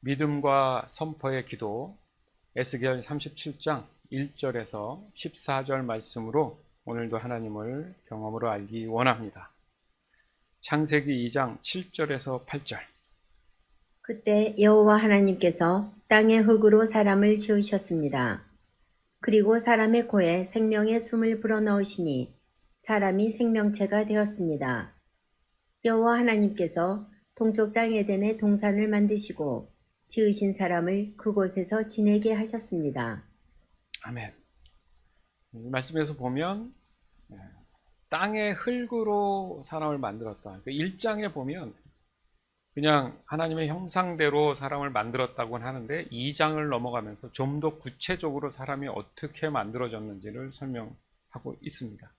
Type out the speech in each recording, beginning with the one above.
믿음과 선포의 기도 에스겔 37장 1절에서 14절 말씀으로 오늘도 하나님을 경험으로 알기 원합니다. 창세기 2장 7절에서 8절. 그때 여호와 하나님께서 땅의 흙으로 사람을 지으셨습니다. 그리고 사람의 코에 생명의 숨을 불어넣으시니 사람이 생명체가 되었습니다. 여호와 하나님께서 동쪽 땅 에덴의 동산을 만드시고 지으신 사람을 그곳에서 지내게 하셨습니다. 아멘. 이 말씀에서 보면 땅의 흙으로 사람을 만들었다. 1장에 보면 그냥 하나님의 형상대로 사람을 만들었다고는 하는데 2장을 넘어가면서 좀 더 구체적으로 사람이 어떻게 만들어졌는지를 설명하고 있습니다.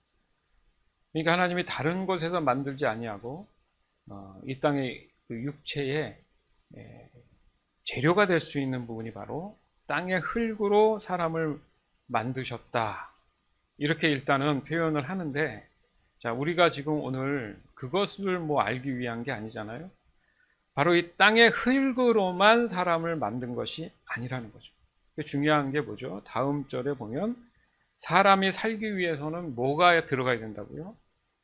그러니까 하나님이 다른 곳에서 만들지 아니하고 이 땅의 그 육체의 재료가 될 수 있는 부분이 바로 땅의 흙으로 사람을 만드셨다. 이렇게 일단은 표현을 하는데, 자, 우리가 지금 오늘 그것을 알기 위한 게 아니잖아요. 바로 이 땅의 흙으로만 사람을 만든 것이 아니라는 거죠. 중요한 게 뭐죠? 다음 절에 보면 사람이 살기 위해서는 뭐가 들어가야 된다고요?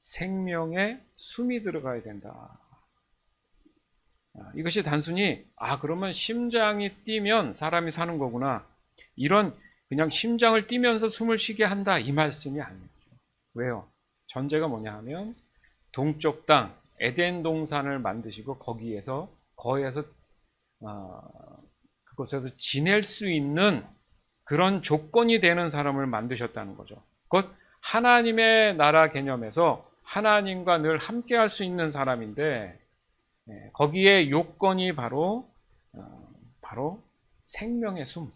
생명의 숨이 들어가야 된다. 이것이 단순히 그러면 심장이 뛰면 사람이 사는 거구나, 이런 그냥 심장을 뛰면서 숨을 쉬게 한다, 이 말씀이 아니죠. 왜요? 전제가 뭐냐 하면 동쪽 땅 에덴 동산을 만드시고 거기에서 그곳에서 지낼 수 있는 그런 조건이 되는 사람을 만드셨다는 거죠. 곧 하나님의 나라 개념에서 하나님과 늘 함께 할 수 있는 사람인데, 거기에 요건이 바로 생명의 숨,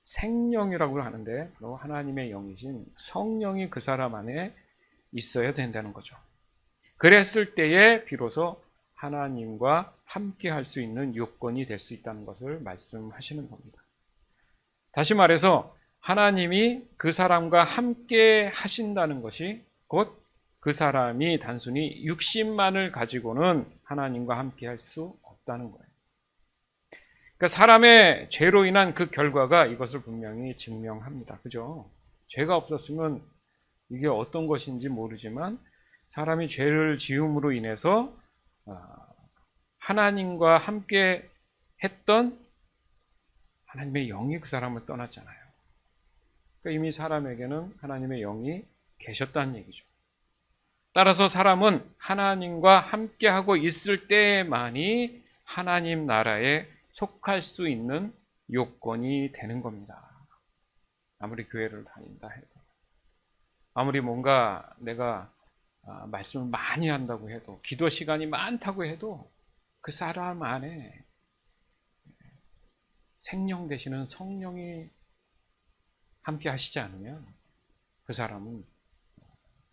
생명이라고 하는데 바로 하나님의 영이신 성령이 그 사람 안에 있어야 된다는 거죠. 그랬을 때에 비로소 하나님과 함께 할 수 있는 요건이 될 수 있다는 것을 말씀하시는 겁니다. 다시 말해서 하나님이 그 사람과 함께 하신다는 것이 곧 그 사람이 단순히 육신만을 가지고는 하나님과 함께 할 수 없다는 거예요. 그러니까 사람의 죄로 인한 그 결과가 이것을 분명히 증명합니다. 그죠? 죄가 없었으면 이게 어떤 것인지 모르지만 사람이 죄를 지음으로 인해서 하나님과 함께 했던 하나님의 영이 그 사람을 떠났잖아요. 그러니까 이미 사람에게는 하나님의 영이 계셨다는 얘기죠. 따라서 사람은 하나님과 함께하고 있을 때만이 하나님 나라에 속할 수 있는 요건이 되는 겁니다. 아무리 교회를 다닌다 해도, 아무리 뭔가 내가 말씀을 많이 한다고 해도, 기도 시간이 많다고 해도 그 사람 안에 생명 되시는 성령이 함께 하시지 않으면 그 사람은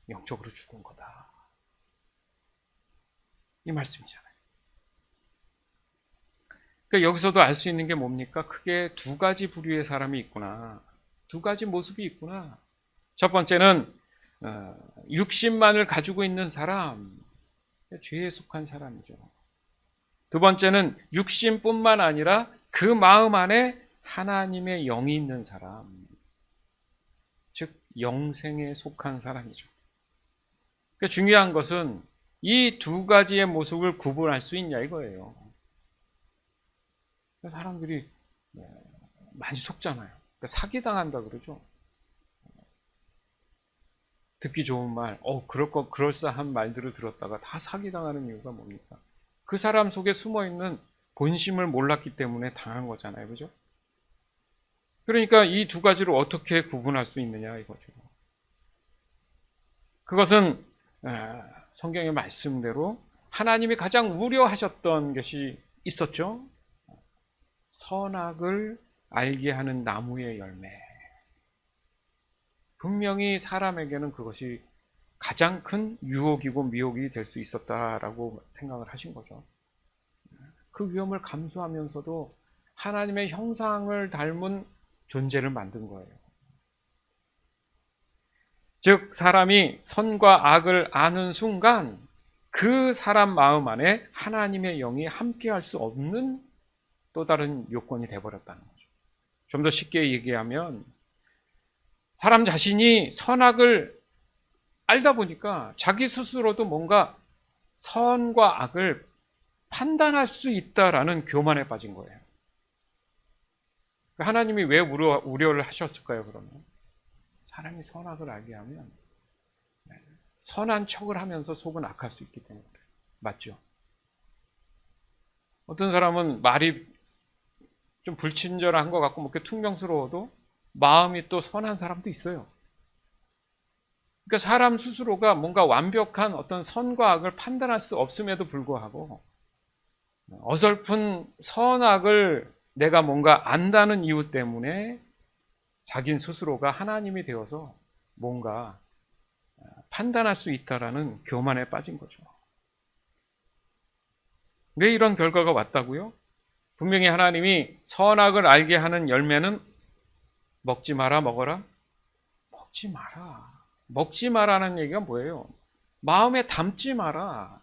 영적으로 죽은 거다, 이 말씀이잖아요. 그러니까 여기서도 알 수 있는 게 뭡니까? 크게 두 가지 부류의 사람이 있구나, 두 가지 모습이 있구나. 첫 번째는 육신만을 가지고 있는 사람, 죄에 속한 사람이죠. 두 번째는 육신뿐만 아니라 그 마음 안에 하나님의 영이 있는 사람, 즉 영생에 속한 사람이죠. 그러니까 중요한 것은 이 두 가지의 모습을 구분할 수 있냐 이거예요. 사람들이 많이 속잖아요. 그러니까 사기당한다 그러죠. 듣기 좋은 말, 그럴싸한 말들을 들었다가 다 사기당하는 이유가 뭡니까? 그 사람 속에 숨어있는 본심을 몰랐기 때문에 당한 거잖아요. 그죠? 그러니까 이 두 가지를 어떻게 구분할 수 있느냐 이거죠. 그것은 성경의 말씀대로 하나님이 가장 우려하셨던 것이 있었죠. 선악을 알게 하는 나무의 열매. 분명히 사람에게는 그것이 가장 큰 유혹이고 미혹이 될 수 있었다라고 생각을 하신 거죠. 그 위험을 감수하면서도 하나님의 형상을 닮은 존재를 만든 거예요. 즉 사람이 선과 악을 아는 순간 그 사람 마음 안에 하나님의 영이 함께할 수 없는 또 다른 요건이 돼버렸다는 거죠. 좀 더 쉽게 얘기하면 사람 자신이 선악을 알다 보니까 자기 스스로도 뭔가 선과 악을 판단할 수 있다라는 교만에 빠진 거예요. 하나님이 왜 우려를 하셨을까요, 그러면? 사람이 선악을 알게 하면 선한 척을 하면서 속은 악할 수 있기 때문에 그래요. 맞죠? 어떤 사람은 말이 좀 불친절한 것 같고 뭐 이렇게 퉁명스러워도 마음이 또 선한 사람도 있어요. 그러니까 사람 스스로가 뭔가 완벽한 어떤 선과 악을 판단할 수 없음에도 불구하고 어설픈 선악을 내가 뭔가 안다는 이유 때문에 자긴 스스로가 하나님이 되어서 뭔가 판단할 수 있다라는 교만에 빠진 거죠. 왜 이런 결과가 왔다고요? 분명히 하나님이 선악을 알게 하는 열매는 먹지 마라, 먹어라? 먹지 마라. 먹지 마라는 얘기가 뭐예요? 마음에 담지 마라.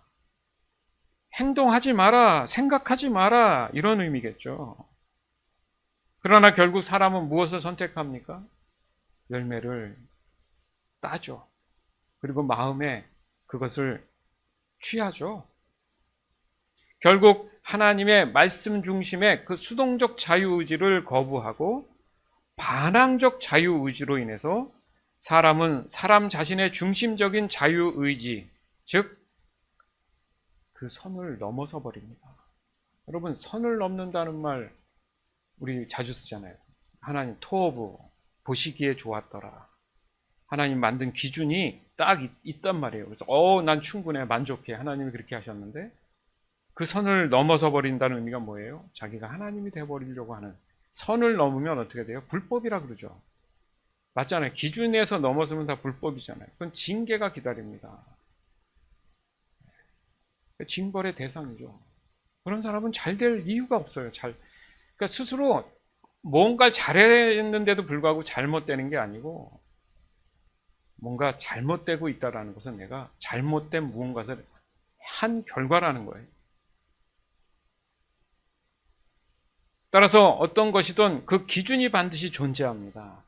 행동하지 마라. 생각하지 마라. 이런 의미겠죠. 그러나 결국 사람은 무엇을 선택합니까? 열매를 따죠. 그리고 마음에 그것을 취하죠. 결국 하나님의 말씀 중심의 그 수동적 자유의지를 거부하고 반항적 자유의지로 인해서 사람은 사람 자신의 중심적인 자유의지, 즉 그 선을 넘어서 버립니다. 여러분, 선을 넘는다는 말 우리 자주 쓰잖아요. 하나님 토브, 보시기에 좋았더라. 하나님 만든 기준이 딱 있단 말이에요. 그래서 난 충분해, 만족해. 하나님이 그렇게 하셨는데 그 선을 넘어서 버린다는 의미가 뭐예요? 자기가 하나님이 되어버리려고 하는, 선을 넘으면 어떻게 돼요? 불법이라 그러죠. 맞잖아요. 기준에서 넘어서면 다 불법이잖아요. 그건 징계가 기다립니다. 징벌의 대상이죠. 그런 사람은 잘 될 이유가 없어요. 그러니까 스스로 뭔가를 잘했는데도 불구하고 잘못되는 게 아니고 뭔가 잘못되고 있다는 것은 내가 잘못된 무언가를 한 결과라는 거예요. 따라서 어떤 것이든 그 기준이 반드시 존재합니다.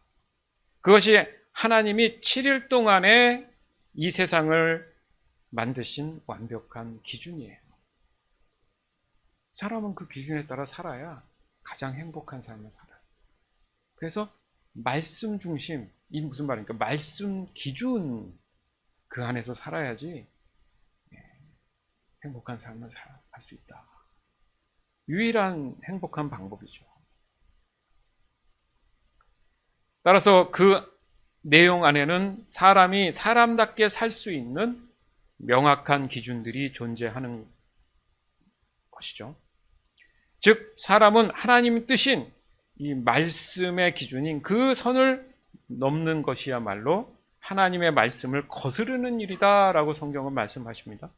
그것이 하나님이 7일 동안에 이 세상을 만드신 완벽한 기준이에요. 사람은 그 기준에 따라 살아야 가장 행복한 삶을 살아요. 그래서 말씀 중심, 이 무슨 말입니까? 말씀 기준 그 안에서 살아야지 행복한 삶을 살 수 있다. 유일한 행복한 방법이죠. 따라서 그 내용 안에는 사람이 사람답게 살 수 있는 명확한 기준들이 존재하는 것이죠. 즉 사람은 하나님의 뜻인 이 말씀의 기준인 그 선을 넘는 것이야말로 하나님의 말씀을 거스르는 일이다 라고 성경은 말씀하십니다.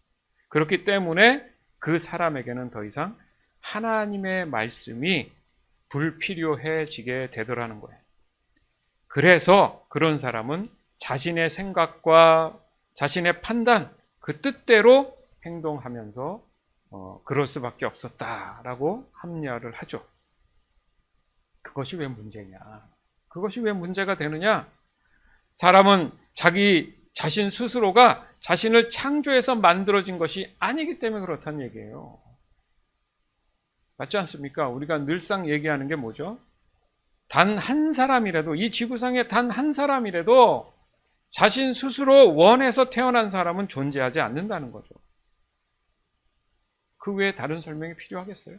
그렇기 때문에 그 사람에게는 더 이상 하나님의 말씀이 불필요해지게 되더라는 거예요. 그래서 그런 사람은 자신의 생각과 자신의 판단, 그 뜻대로 행동하면서 그럴 수밖에 없었다라고 합리화를 하죠. 그것이 왜 문제냐? 그것이 왜 문제가 되느냐? 사람은 자기 자신 스스로가 자신을 창조해서 만들어진 것이 아니기 때문에 그렇다는 얘기예요. 맞지 않습니까? 우리가 늘상 얘기하는 게 뭐죠? 단 한 사람이라도, 이 지구상에 단 한 사람이라도 자신 스스로 원해서 태어난 사람은 존재하지 않는다는 거죠. 그 외에 다른 설명이 필요하겠어요?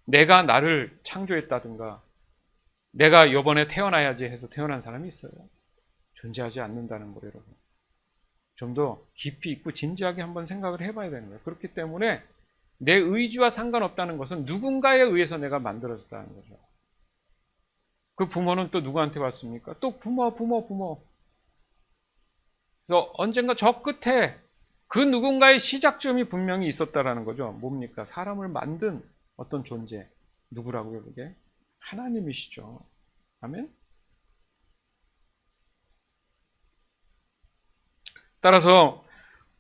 내가 나를 창조했다든가 내가 이번에 태어나야지 해서 태어난 사람이 있어요? 존재하지 않는다는 거예요, 여러분. 좀 더 깊이 있고 진지하게 한번 생각을 해봐야 되는 거예요. 그렇기 때문에 내 의지와 상관없다는 것은 누군가에 의해서 내가 만들어졌다는 거죠. 그 부모는 또 누구한테 왔습니까? 또 부모. 그래서 언젠가 저 끝에 그 누군가의 시작점이 분명히 있었다라는 거죠. 뭡니까? 사람을 만든 어떤 존재. 누구라고요, 그게? 하나님이시죠. 아멘? 따라서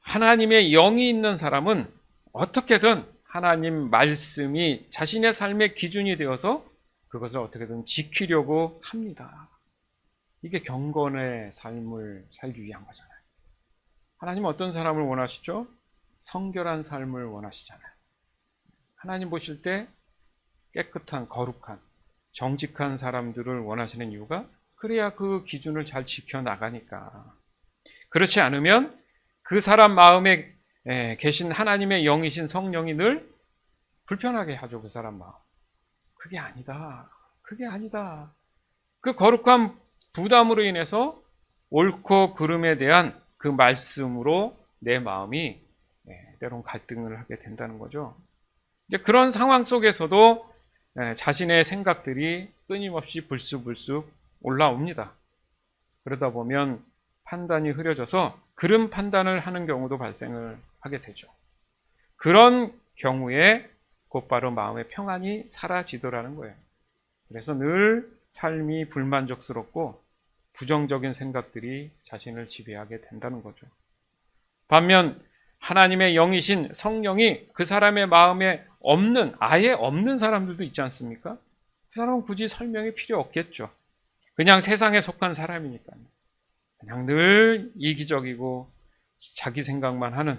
하나님의 영이 있는 사람은 어떻게든 하나님 말씀이 자신의 삶의 기준이 되어서 그것을 어떻게든 지키려고 합니다. 이게 경건의 삶을 살기 위한 거잖아요. 하나님은 어떤 사람을 원하시죠? 성결한 삶을 원하시잖아요. 하나님 보실 때 깨끗한, 거룩한, 정직한 사람들을 원하시는 이유가 그래야 그 기준을 잘 지켜나가니까. 그렇지 않으면 그 사람 마음에 계신 하나님의 영이신 성령이 늘 불편하게 하죠. 그 사람 마음. 그게 아니다. 그게 아니다. 그 거룩한 부담으로 인해서 옳고 그름에 대한 그 말씀으로 내 마음이 때론 갈등을 하게 된다는 거죠. 이제 그런 상황 속에서도 자신의 생각들이 끊임없이 불쑥불쑥 올라옵니다. 그러다 보면 판단이 흐려져서 그른 판단을 하는 경우도 발생을 하게 되죠. 그런 경우에 곧바로 마음의 평안이 사라지더라는 거예요. 그래서 늘 삶이 불만족스럽고 부정적인 생각들이 자신을 지배하게 된다는 거죠. 반면 하나님의 영이신 성령이 그 사람의 마음에 아예 없는 사람들도 있지 않습니까? 그 사람은 굳이 설명이 필요 없겠죠. 그냥 세상에 속한 사람이니까요. 그냥 늘 이기적이고 자기 생각만 하는,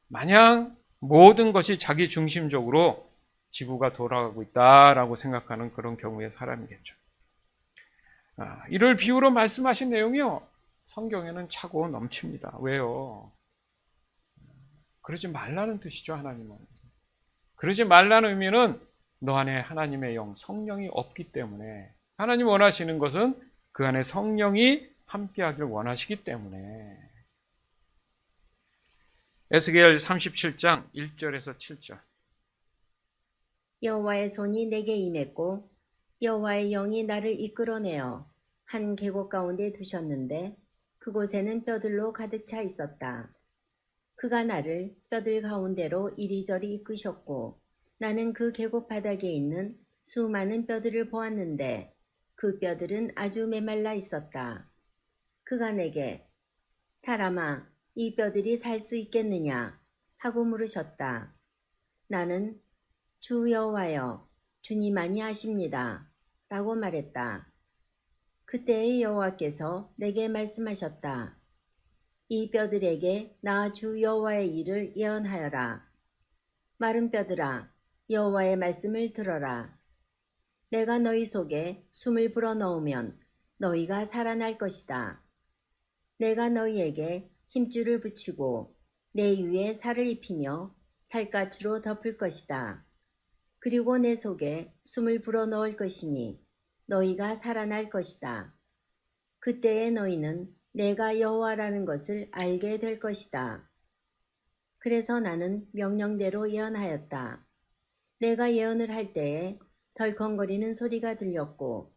마냥 모든 것이 자기 중심적으로 지구가 돌아가고 있다라고 생각하는 그런 경우의 사람이겠죠. 이를 비유로 말씀하신 내용이요, 성경에는 차고 넘칩니다. 왜요? 그러지 말라는 뜻이죠. 하나님은 그러지 말라는 의미는 너 안에 하나님의 영, 성령이 없기 때문에, 하나님 원하시는 것은 그 안에 성령이 함께하기를 원하시기 때문에. 에스겔 37장 1절에서 7절. 여호와의 손이 내게 임했고 여호와의 영이 나를 이끌어내어 한 계곡 가운데 두셨는데 그곳에는 뼈들로 가득 차 있었다. 그가 나를 뼈들 가운데로 이리저리 이끄셨고 나는 그 계곡 바닥에 있는 수많은 뼈들을 보았는데 그 뼈들은 아주 메말라 있었다. 그가 내게 사람아, 이 뼈들이 살 수 있겠느냐 하고 물으셨다. 나는 주 여호와여, 주님만이 아십니다 라고 말했다. 그때의 여호와께서 내게 말씀하셨다. 이 뼈들에게 나 주 여호와의 일을 예언하여라. 마른 뼈들아, 여호와의 말씀을 들어라. 내가 너희 속에 숨을 불어넣으면 너희가 살아날 것이다. 내가 너희에게 힘줄을 붙이고 내 위에 살을 입히며 살갗으로 덮을 것이다. 그리고 내 속에 숨을 불어넣을 것이니 너희가 살아날 것이다. 그때에 너희는 내가 여호와라는 것을 알게 될 것이다. 그래서 나는 명령대로 예언하였다. 내가 예언을 할 때에 덜컹거리는 소리가 들렸고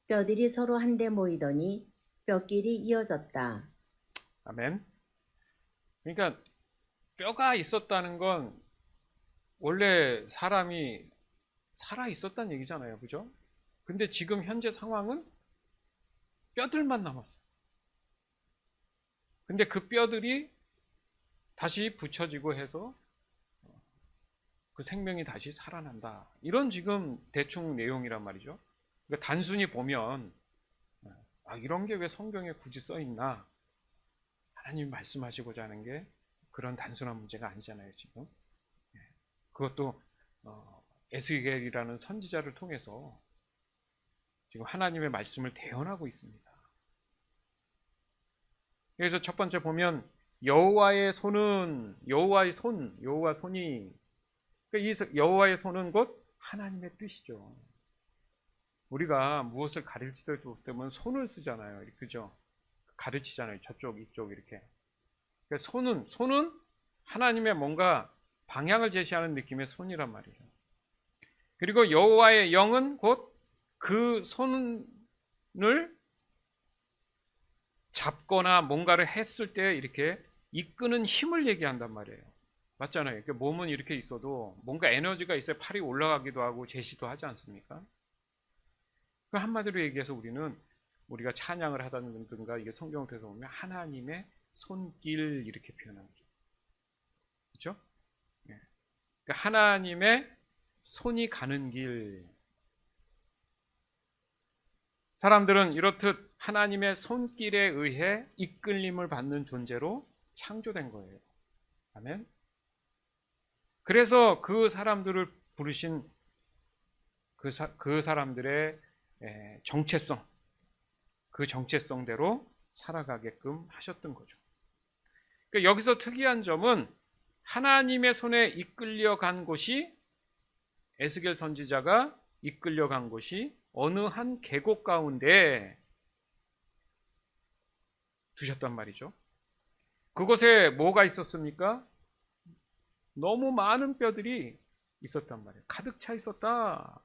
뼈들이 서로 한데 모이더니 뼈끼리 이어졌다. 아멘. 그러니까 뼈가 있었다는 건 원래 사람이 살아 있었다는 얘기잖아요. 그죠? 근데 지금 현재 상황은 뼈들만 남았어요. 근데 그 뼈들이 다시 붙여지고 해서 그 생명이 다시 살아난다. 이런 지금 대충 내용이란 말이죠. 그러니까 단순히 보면 이런 게 왜 성경에 굳이 써 있나? 하나님이 말씀하시고자 하는 게 그런 단순한 문제가 아니잖아요. 지금 그것도 에스겔이라는 선지자를 통해서 지금 하나님의 말씀을 대언하고 있습니다. 그래서 첫 번째 보면 여호와의 손은, 여호와의 손이, 그러니까 이 여호와의 손은 곧 하나님의 뜻이죠. 우리가 무엇을 가르칠 때면 손을 쓰잖아요. 그죠? 가르치잖아요. 저쪽, 이쪽 이렇게. 그러니까 손은 하나님의 뭔가 방향을 제시하는 느낌의 손이란 말이죠. 그리고 여호와의 영은 곧 그 손을 잡거나 뭔가를 했을 때 이렇게 이끄는 힘을 얘기한단 말이에요. 맞잖아요. 그러니까 몸은 이렇게 있어도 뭔가 에너지가 있어야 팔이 올라가기도 하고 제시도 하지 않습니까? 그 한마디로 얘기해서 우리가 찬양을 하다든가 이게 성경을 통해서 보면 하나님의 손길 이렇게 표현하는 거죠. 그렇죠? 예. 그러니까 하나님의 손이 가는 길. 사람들은 이렇듯 하나님의 손길에 의해 이끌림을 받는 존재로 창조된 거예요. 아멘. 그래서 그 사람들을 부르신 그 사람들의 정체성, 그 정체성대로 살아가게끔 하셨던 거죠. 그러니까 여기서 특이한 점은 하나님의 손에 이끌려간 곳이, 에스겔 선지자가 이끌려간 곳이 어느 한 계곡 가운데 두셨단 말이죠. 그곳에 뭐가 있었습니까? 너무 많은 뼈들이 있었단 말이에요. 가득 차 있었다.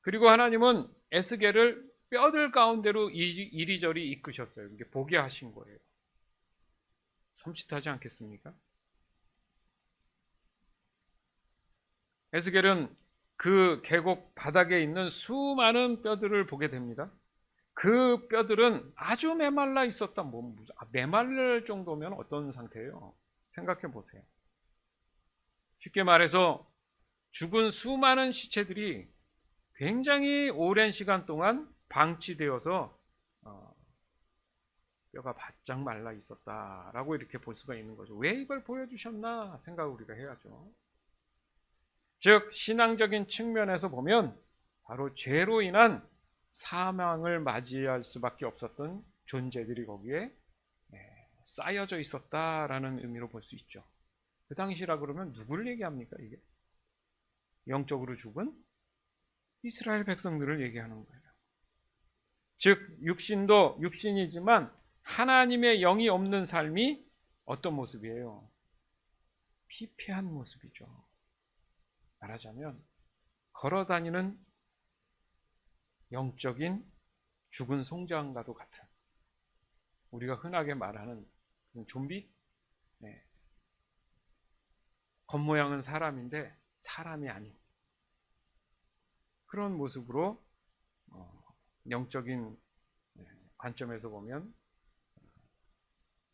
그리고 하나님은 에스겔을 뼈들 가운데로 이리저리 이끄셨어요. 이게 보게 하신 거예요. 섬찟하지 않겠습니까? 에스겔은 그 계곡 바닥에 있는 수많은 뼈들을 보게 됩니다. 그 뼈들은 아주 메말라 있었다. 메말랄 정도면 어떤 상태예요? 생각해 보세요. 쉽게 말해서 죽은 수많은 시체들이 굉장히 오랜 시간 동안 방치되어서 뼈가 바짝 말라 있었다라고 이렇게 볼 수가 있는 거죠. 왜 이걸 보여주셨나 생각을 우리가 해야죠. 즉 신앙적인 측면에서 보면 바로 죄로 인한 사망을 맞이할 수밖에 없었던 존재들이 거기에 쌓여져 있었다라는 의미로 볼 수 있죠. 그 당시라 그러면 누구를 얘기합니까? 이게 영적으로 죽은 이스라엘 백성들을 얘기하는 거예요. 즉 육신도 육신이지만 하나님의 영이 없는 삶이 어떤 모습이에요? 피폐한 모습이죠. 말하자면 걸어다니는 영적인 죽은 송장과도 같은, 우리가 흔하게 말하는 좀비? 겉모양은 사람인데 사람이 아닌 그런 모습으로 영적인 관점에서 보면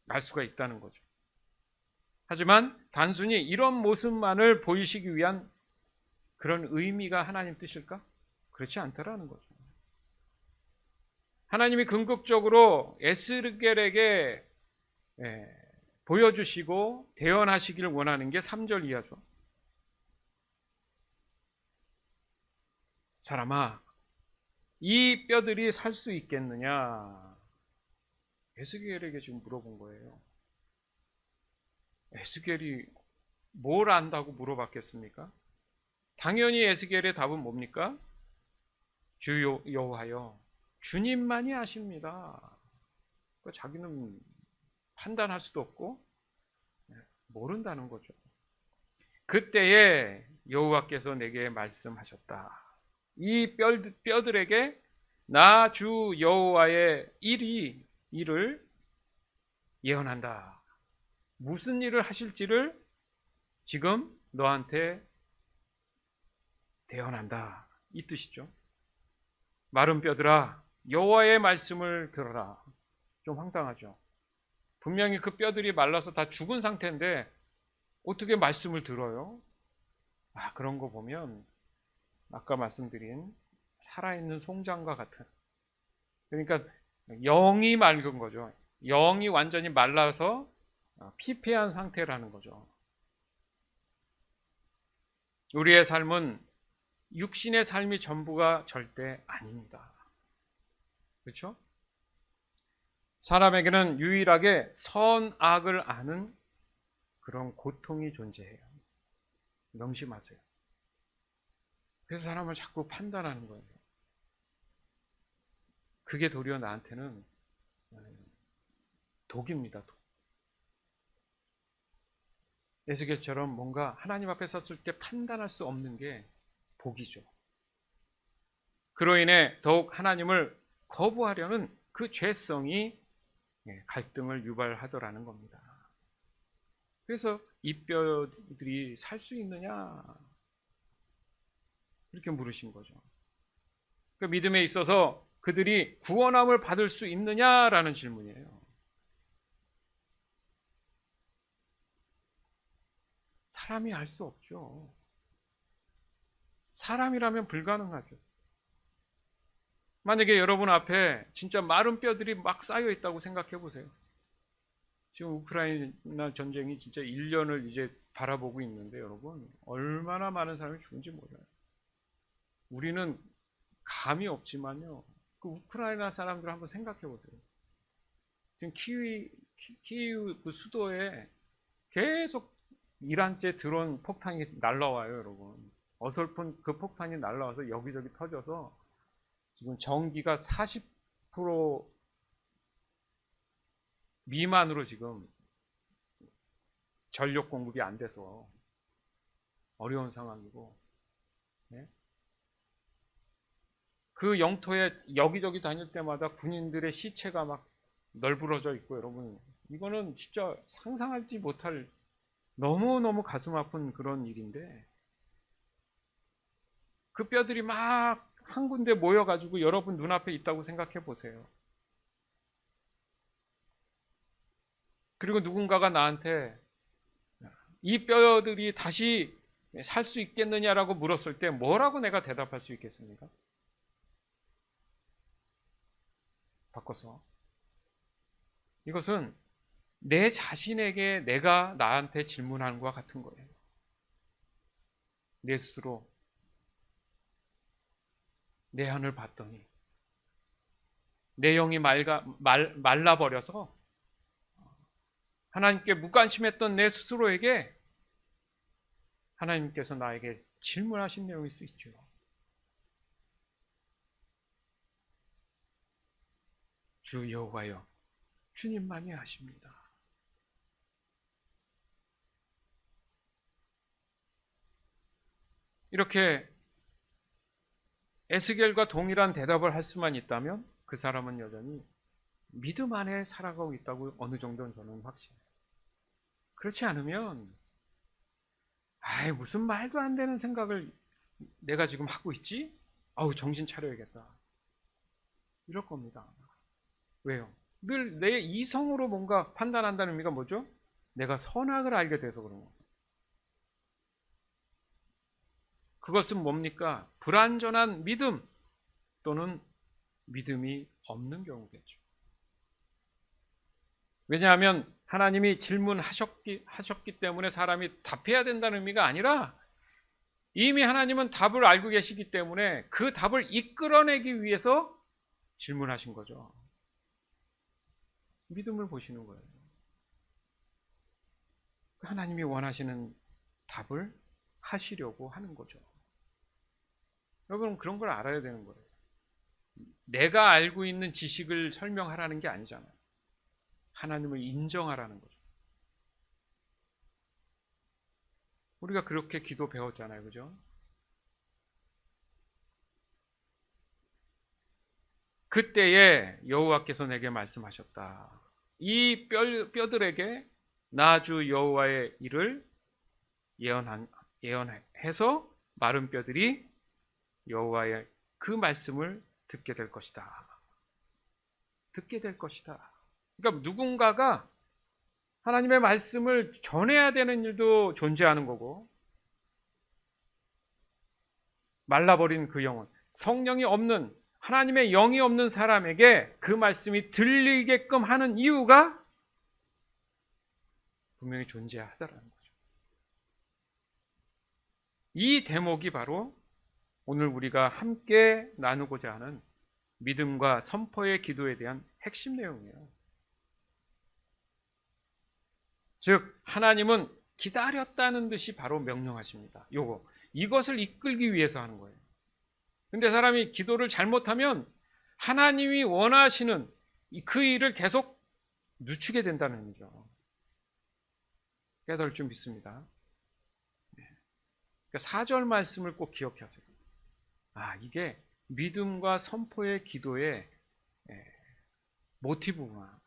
알 수가 있다는 거죠. 하지만 단순히 이런 모습만을 보이시기 위한 그런 의미가 하나님 뜻일까? 그렇지 않다라는 거죠. 하나님이 궁극적으로 에스겔에게 보여주시고 대언하시기를 원하는 게 3절 이하죠. 사람아, 이 뼈들이 살 수 있겠느냐? 에스겔에게 지금 물어본 거예요. 에스겔이 뭘 안다고 물어봤겠습니까? 당연히 에스겔의 답은 뭡니까? 주 여호와여, 주님만이 아십니다. 그러니까 자기는 판단할 수도 없고 모른다는 거죠. 그때에 여호와께서 내게 말씀하셨다. 이 뼈들에게 나 주 여호와의 일을 예언한다. 무슨 일을 하실지를 지금 너한테 대언한다. 이 뜻이죠. 마른 뼈들아, 여호와의 말씀을 들어라. 좀 황당하죠. 분명히 그 뼈들이 말라서 다 죽은 상태인데 어떻게 말씀을 들어요? 그런 거 보면 아까 말씀드린 살아있는 송장과 같은, 그러니까 영이 맑은 거죠. 영이 완전히 말라서 피폐한 상태라는 거죠. 우리의 삶은 육신의 삶이 전부가 절대 아닙니다. 그렇죠? 사람에게는 유일하게 선악을 아는 그런 고통이 존재해요. 명심하세요. 그래서 사람을 자꾸 판단하는 거예요. 그게 도리어 나한테는 독입니다. 독. 에스겔처럼 뭔가 하나님 앞에 섰을 때 판단할 수 없는 게 복이죠. 그로 인해 더욱 하나님을 거부하려는 그 죄성이 갈등을 유발하더라는 겁니다. 그래서 이 뼈들이 살 수 있느냐? 이렇게 물으신 거죠. 그 믿음에 있어서 그들이 구원함을 받을 수 있느냐라는 질문이에요. 사람이 알 수 없죠. 사람이라면 불가능하죠. 만약에 여러분 앞에 진짜 마른 뼈들이 막 쌓여 있다고 생각해 보세요. 지금 우크라이나 전쟁이 진짜 1년을 이제 바라보고 있는데 여러분 얼마나 많은 사람이 죽은지 몰라요. 우리는 감이 없지만요. 그 우크라이나 사람들 한번 생각해 보세요. 지금 키이우 그 수도에 계속 이란제 드론 폭탄이 날라와요, 여러분. 어설픈 그 폭탄이 날라와서 여기저기 터져서 지금 전기가 40% 미만으로 지금 전력 공급이 안 돼서 어려운 상황이고, 네? 그 영토에 여기저기 다닐 때마다 군인들의 시체가 막 널브러져 있고, 여러분 이거는 진짜 상상하지 못할 너무너무 가슴 아픈 그런 일인데, 그 뼈들이 막 한 군데 모여가지고 여러분 눈앞에 있다고 생각해 보세요. 그리고 누군가가 나한테 이 뼈들이 다시 살 수 있겠느냐라고 물었을 때 뭐라고 내가 대답할 수 있겠습니까? 바꿔서 이것은 내 자신에게 내가 나한테 질문하는 것과 같은 거예요. 내 스스로 내 안을 봤더니 내 영이 말라버려서 하나님께 무관심했던 내 스스로에게 하나님께서 나에게 질문하신 내용일 수 있죠. 주 여호와여, 주님만이 아십니다. 이렇게 에스겔과 동일한 대답을 할 수만 있다면 그 사람은 여전히 믿음 안에 살아가고 있다고 어느 정도는 저는 확신해요. 그렇지 않으면 무슨 말도 안 되는 생각을 내가 지금 하고 있지? 정신 차려야겠다. 이럴 겁니다. 왜요? 늘 내 이성으로 뭔가 판단한다는 의미가 뭐죠? 내가 선악을 알게 돼서 그런 거예요. 그것은 뭡니까? 불완전한 믿음 또는 믿음이 없는 경우겠죠. 왜냐하면 하나님이 질문하셨기 때문에 사람이 답해야 된다는 의미가 아니라 이미 하나님은 답을 알고 계시기 때문에 그 답을 이끌어내기 위해서 질문하신 거죠. 믿음을 보시는 거예요. 하나님이 원하시는 답을 하시려고 하는 거죠. 여러분 그런 걸 알아야 되는 거예요. 내가 알고 있는 지식을 설명하라는 게 아니잖아요. 하나님을 인정하라는 거죠. 우리가 그렇게 기도 배웠잖아요. 그죠? 그때에 여호와께서 내게 말씀하셨다. 이 뼈들에게 나 주 여호와의 일을 예언해서 마른 뼈들이 여호와의 그 말씀을 듣게 될 것이다. 듣게 될 것이다. 그러니까 누군가가 하나님의 말씀을 전해야 되는 일도 존재하는 거고, 말라버린 그 영혼, 성령이 없는, 하나님의 영이 없는 사람에게 그 말씀이 들리게끔 하는 이유가 분명히 존재하다라는 거죠. 이 대목이 바로 오늘 우리가 함께 나누고자 하는 믿음과 선포의 기도에 대한 핵심 내용이에요. 즉 하나님은 기다렸다는 듯이 바로 명령하십니다. 이것을 이끌기 위해서 하는 거예요. 근데 사람이 기도를 잘못하면 하나님이 원하시는 그 일을 계속 늦추게 된다는 의미죠. 깨달을 줄 믿습니다. 그러니까 4절 말씀을 꼭 기억하세요. 이게 믿음과 선포의 기도의 모티브구나.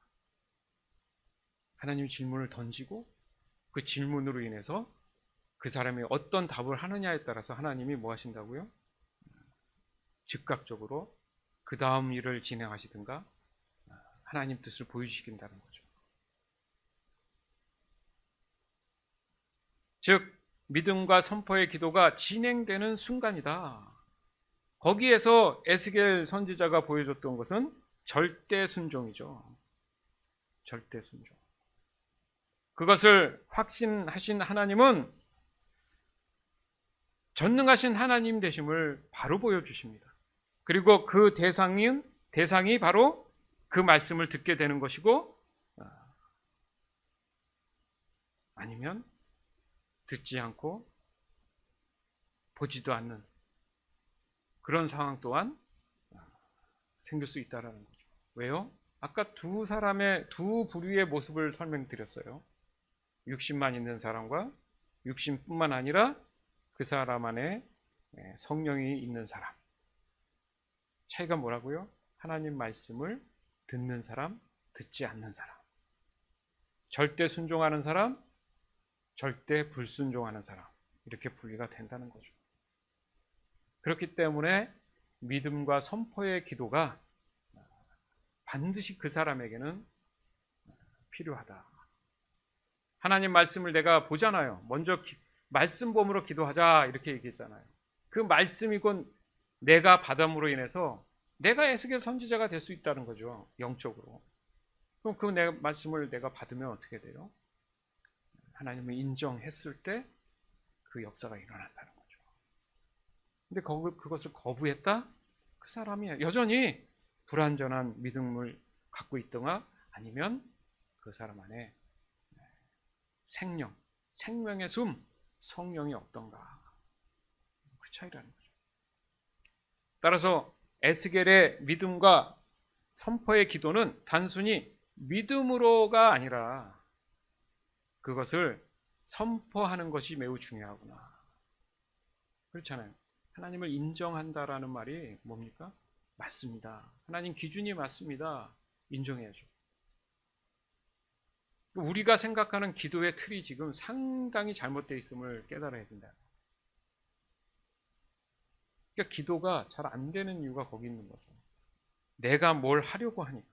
하나님이 질문을 던지고 그 질문으로 인해서 그 사람이 어떤 답을 하느냐에 따라서 하나님이 뭐 하신다고요? 즉각적으로 그 다음 일을 진행하시든가 하나님 뜻을 보여주시긴다는 거죠. 즉 믿음과 선포의 기도가 진행되는 순간이다. 거기에서 에스겔 선지자가 보여줬던 것은 절대 순종이죠. 절대 순종. 그것을 확신하신 하나님은 전능하신 하나님 되심을 바로 보여주십니다. 그리고 그 대상이 바로 그 말씀을 듣게 되는 것이고, 아니면 듣지 않고 보지도 않는 그런 상황 또한 생길 수 있다는 거죠. 왜요? 아까 두 부류의 모습을 설명드렸어요. 육신만 있는 사람과 육신뿐만 아니라 그 사람 안에 성령이 있는 사람. 차이가 뭐라고요? 하나님 말씀을 듣는 사람, 듣지 않는 사람. 절대 순종하는 사람, 절대 불순종하는 사람. 이렇게 분리가 된다는 거죠. 그렇기 때문에 믿음과 선포의 기도가 반드시 그 사람에게는 필요하다. 하나님 말씀을 내가 보잖아요. 먼저 말씀 보므로 기도하자 이렇게 얘기했잖아요. 그 말씀이건 내가 받음으로 인해서 내가 에스겔 선지자가 될 수 있다는 거죠. 영적으로. 그럼 그 말씀을 내가 받으면 어떻게 돼요? 하나님을 인정했을 때 그 역사가 일어난다는 거죠. 근데 그것을 거부했다? 그 사람이 여전히 불완전한 믿음을 갖고 있거나 아니면 그 사람 안에 생명의 숨, 성령이 없던가. 그 차이라는 거죠. 따라서 에스겔의 믿음과 선포의 기도는 단순히 믿음으로가 아니라 그것을 선포하는 것이 매우 중요하구나. 그렇잖아요. 하나님을 인정한다라는 말이 뭡니까? 맞습니다. 하나님 기준이 맞습니다. 인정해야죠. 우리가 생각하는 기도의 틀이 지금 상당히 잘못되어 있음을 깨달아야 된다. 그러니까 기도가 잘 안 되는 이유가 거기 있는 거죠. 내가 뭘 하려고 하니까.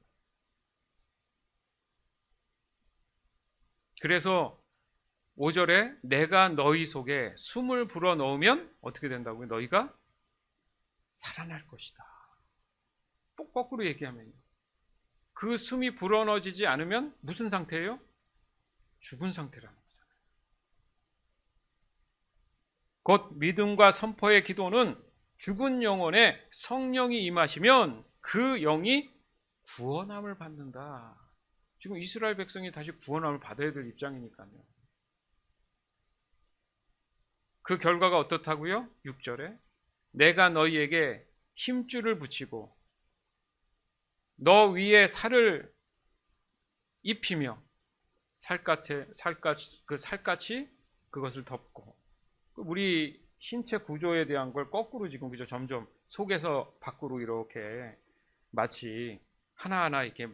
그래서 5절에 내가 너희 속에 숨을 불어넣으면 어떻게 된다고요? 너희가 살아날 것이다. 또 거꾸로 얘기하면요. 그 숨이 불어넣어지지 않으면 무슨 상태예요? 죽은 상태라는 거잖아요. 곧 믿음과 선포의 기도는 죽은 영혼에 성령이 임하시면 그 영이 구원함을 받는다. 지금 이스라엘 백성이 다시 구원함을 받아야 될 입장이니까요. 그 결과가 어떻다고요? 6절에 내가 너희에게 힘줄을 붙이고 너 위에 살을 입히며 살같이 그것을 덮고, 우리 신체 구조에 대한 걸 거꾸로 지금 그죠? 점점 속에서 밖으로 이렇게 마치 하나하나 이렇게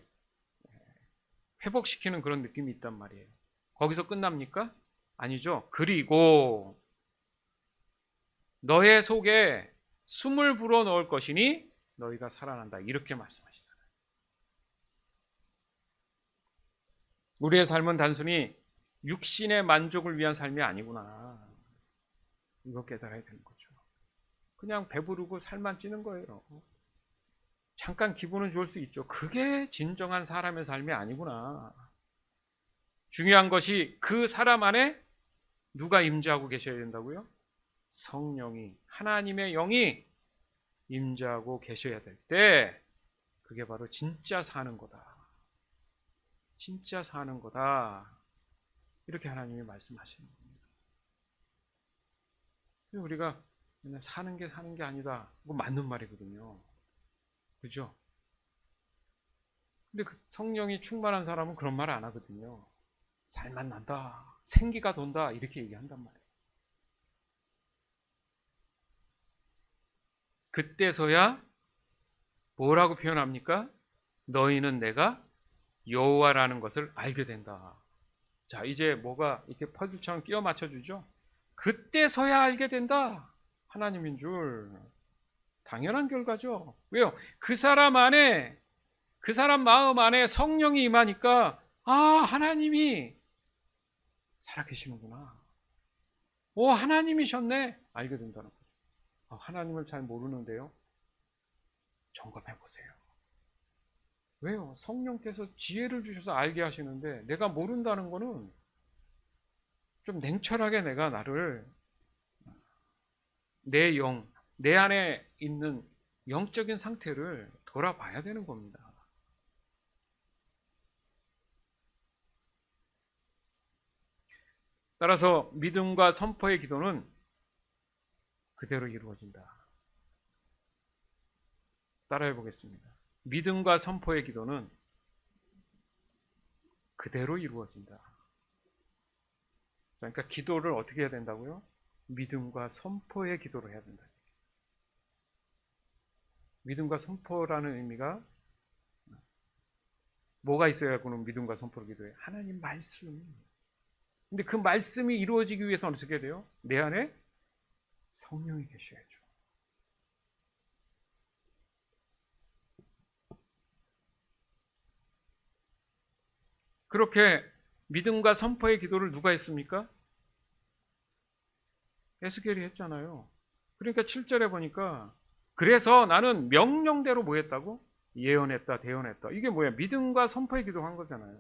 회복시키는 그런 느낌이 있단 말이에요. 거기서 끝납니까? 아니죠. 그리고 너의 속에 숨을 불어넣을 것이니 너희가 살아난다. 이렇게 말씀하시잖아요. 우리의 삶은 단순히 육신의 만족을 위한 삶이 아니구나. 이거 깨달아야 되는 거죠. 그냥 배부르고 살만 찌는 거예요. 잠깐 기분은 좋을 수 있죠. 그게 진정한 사람의 삶이 아니구나. 중요한 것이 그 사람 안에 누가 임재하고 계셔야 된다고요? 성령이, 하나님의 영이 임재하고 계셔야 될 때 그게 바로 진짜 사는 거다. 진짜 사는 거다. 이렇게 하나님이 말씀하시는 겁니다. 우리가 그냥 사는 게 아니다. 그거 맞는 말이거든요. 그죠? 근데 그 성령이 충만한 사람은 그런 말 안 하거든요. 살만 난다. 생기가 돈다. 이렇게 얘기한단 말이에요. 그때서야 뭐라고 표현합니까? 너희는 내가 여호와라는 것을 알게 된다. 자, 이제 뭐가 이렇게 퍼즐처럼 끼워 맞춰주죠? 그때서야 알게 된다. 하나님인 줄. 당연한 결과죠. 왜요? 그 사람 안에, 그 사람 마음 안에 성령이 임하니까, 아, 하나님이 살아계시는구나. 오, 하나님이셨네. 알게 된다는 거죠. 하나님을 잘 모르는데요. 점검해 보세요. 왜요? 성령께서 지혜를 주셔서 알게 하시는데 내가 모른다는 거는 좀 냉철하게 내가 나를, 내 영, 내 안에 있는 영적인 상태를 돌아봐야 되는 겁니다. 따라서 믿음과 선포의 기도는 그대로 이루어진다. 따라해 보겠습니다. 믿음과 선포의 기도는 그대로 이루어진다. 그러니까 기도를 어떻게 해야 된다고요? 믿음과 선포의 기도를 해야 된다. 믿음과 선포라는 의미가 뭐가 있어야 그는 믿음과 선포를 기도해? 하나님 말씀. 근데 그 말씀이 이루어지기 위해서는 어떻게 돼요? 내 안에 성령이 계셔야죠. 그렇게 믿음과 선포의 기도를 누가 했습니까? 에스겔이 했잖아요. 그러니까 7절에 보니까 그래서 나는 명령대로 뭐 했다고? 예언했다, 대언했다. 이게 뭐야? 믿음과 선포의 기도한 거잖아요.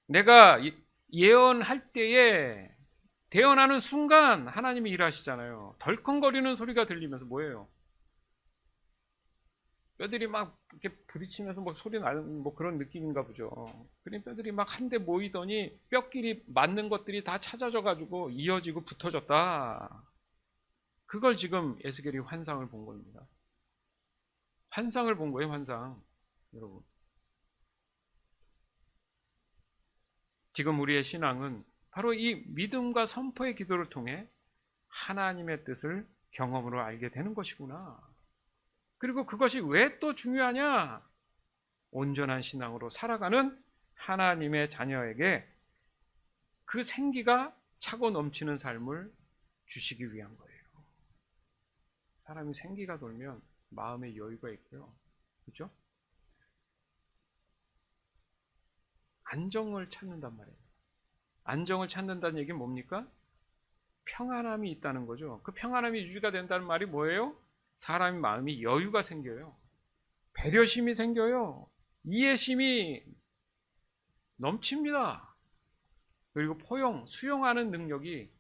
내가 예언할 때에 대언하는 순간 하나님이 일하시잖아요. 덜컹거리는 소리가 들리면서 뭐예요? 뼈들이 막 이렇게 부딪히면서 막 소리 나는 뭐 그런 느낌인가 보죠. 그런 뼈들이 막 한데 모이더니 뼈끼리 맞는 것들이 다 찾아져 가지고 이어지고 붙어졌다. 그걸 지금 에스겔이 환상을 본 겁니다. 환상을 본 거예요, 환상. 여러분. 지금 우리의 신앙은 바로 이 믿음과 선포의 기도를 통해 하나님의 뜻을 경험으로 알게 되는 것이구나. 그리고 그것이 왜 또 중요하냐? 온전한 신앙으로 살아가는 하나님의 자녀에게 그 생기가 차고 넘치는 삶을 주시기 위한 거예요. 사람이 생기가 돌면 마음의 여유가 있고요. 그렇죠? 안정을 찾는단 말이에요. 안정을 찾는다는 얘기는 뭡니까? 평안함이 있다는 거죠. 그 평안함이 유지가 된다는 말이 뭐예요? 사람의 마음이 여유가 생겨요. 배려심이 생겨요. 이해심이 넘칩니다. 그리고 포용, 수용하는 능력이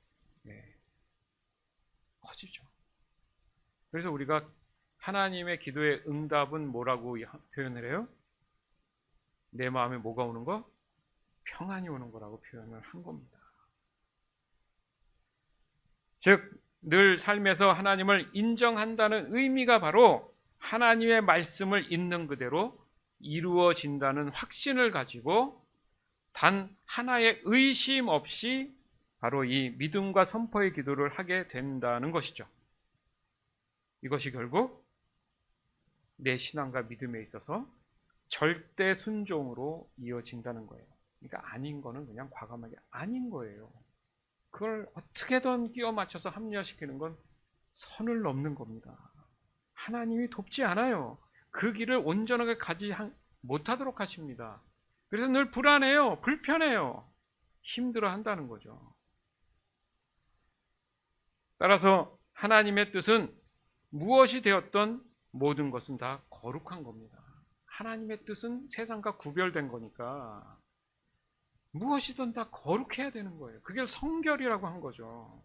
커지죠. 그래서 우리가 하나님의 기도의 응답은 뭐라고 표현을 해요? 내 마음에 뭐가 오는 거? 평안이 오는 거라고 표현을 한 겁니다. 즉, 늘 삶에서 하나님을 인정한다는 의미가 바로 하나님의 말씀을 있는 그대로 이루어진다는 확신을 가지고 단 하나의 의심 없이 바로 이 믿음과 선포의 기도를 하게 된다는 것이죠. 이것이 결국 내 신앙과 믿음에 있어서 절대 순종으로 이어진다는 거예요. 그러니까 아닌 거는 그냥 과감하게 아닌 거예요. 그걸 어떻게든 끼워 맞춰서 합리화시키는 건 선을 넘는 겁니다. 하나님이 돕지 않아요. 그 길을 온전하게 가지 못하도록 하십니다. 그래서 늘 불안해요. 불편해요. 힘들어 한다는 거죠. 따라서 하나님의 뜻은 무엇이 되었던 모든 것은 다 거룩한 겁니다. 하나님의 뜻은 세상과 구별된 거니까 무엇이든 다 거룩해야 되는 거예요. 그게 성결이라고 한 거죠.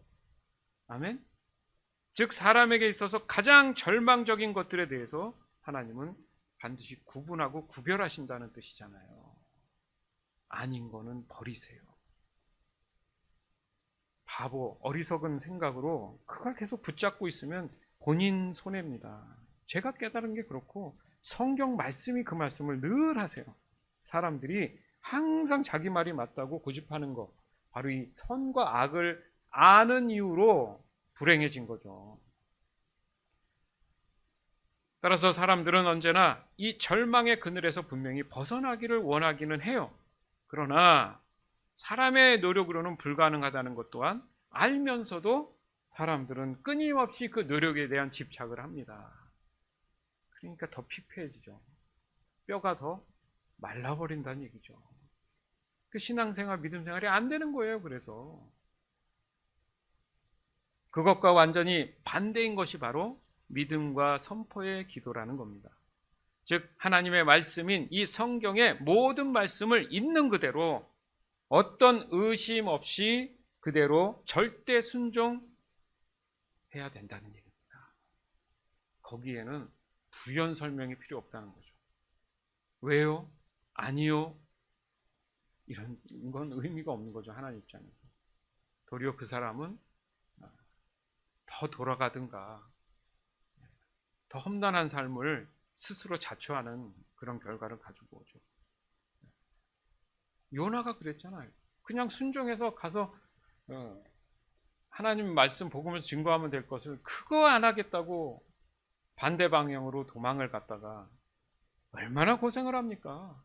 아멘? 즉 사람에게 있어서 가장 절망적인 것들에 대해서 하나님은 반드시 구분하고 구별하신다는 뜻이잖아요. 아닌 거는 버리세요. 바보, 어리석은 생각으로 그걸 계속 붙잡고 있으면 본인 손해입니다. 제가 깨달은 게 그렇고 성경 말씀이 그 말씀을 늘 하세요. 사람들이 항상 자기 말이 맞다고 고집하는 거, 바로 이 선과 악을 아는 이유로 불행해진 거죠. 따라서 사람들은 언제나 이 절망의 그늘에서 분명히 벗어나기를 원하기는 해요. 그러나 사람의 노력으로는 불가능하다는 것 또한 알면서도 사람들은 끊임없이 그 노력에 대한 집착을 합니다. 그러니까 더 피폐해지죠. 뼈가 더 말라버린다는 얘기죠. 그 신앙생활, 믿음생활이 안 되는 거예요. 그래서 그것과 완전히 반대인 것이 바로 믿음과 선포의 기도라는 겁니다. 즉 하나님의 말씀인 이 성경의 모든 말씀을 있는 그대로 어떤 의심 없이 그대로 절대 순종해야 된다는 얘기입니다. 거기에는 부연 설명이 필요 없다는 거죠. 왜요? 아니요. 이런 건 의미가 없는 거죠. 하나님 입장에서. 도리어 그 사람은 더 돌아가든가 더 험난한 삶을 스스로 자초하는 그런 결과를 가지고 오죠. 요나가 그랬잖아요. 그냥 순종해서 가서 하나님 말씀 복음을 증거하면 될 것을 그거 안 하겠다고 반대 방향으로 도망을 갔다가 얼마나 고생을 합니까?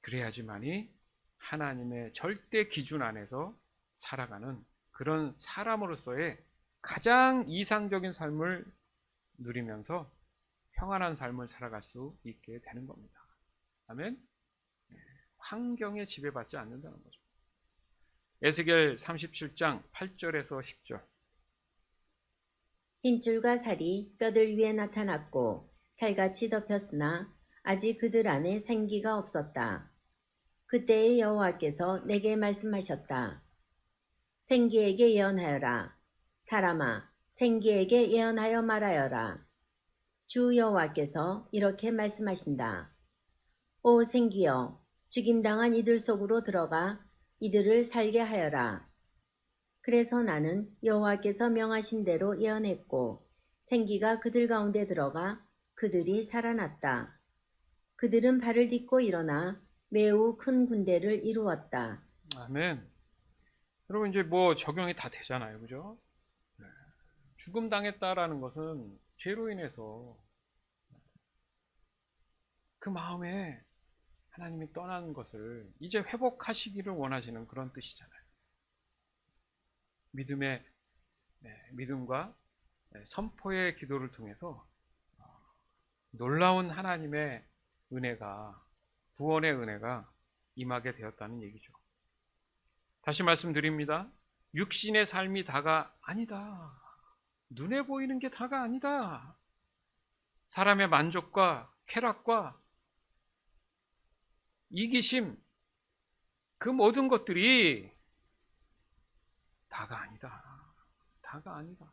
그래야지만이 하나님의 절대 기준 안에서 살아가는 그런 사람으로서의 가장 이상적인 삶을 누리면서 평안한 삶을 살아갈 수 있게 되는 겁니다. 아멘. 환경에 지배받지 않는다는 거죠. 에스겔 37장 8절에서 10절. 힘줄과 살이 뼈들 위에 나타났고 살같이 덮였으나 아직 그들 안에 생기가 없었다. 그때의 여호와께서 내게 말씀하셨다. 생기에게 예언하여라. 사람아, 생기에게 예언하여 말하여라. 주 여호와께서 이렇게 말씀하신다. 오 생기여, 죽임당한 이들 속으로 들어가 이들을 살게 하여라. 그래서 나는 여호와께서 명하신 대로 예언했고 생기가 그들 가운데 들어가 그들이 살아났다. 그들은 발을 딛고 일어나 매우 큰 군대를 이루었다. 아멘. 여러분 이제 뭐 적용이 다 되잖아요. 그죠? 죽음 당했다라는 것은 죄로 인해서 그 마음에 하나님이 떠난 것을 이제 회복하시기를 원하시는 그런 뜻이잖아요. 믿음과 선포의 기도를 통해서 놀라운 하나님의 은혜가, 구원의 은혜가 임하게 되었다는 얘기죠. 다시 말씀드립니다. 육신의 삶이 다가 아니다. 눈에 보이는 게 다가 아니다. 사람의 만족과 쾌락과 이기심, 그 모든 것들이 다가 아니다. 다가 아니다.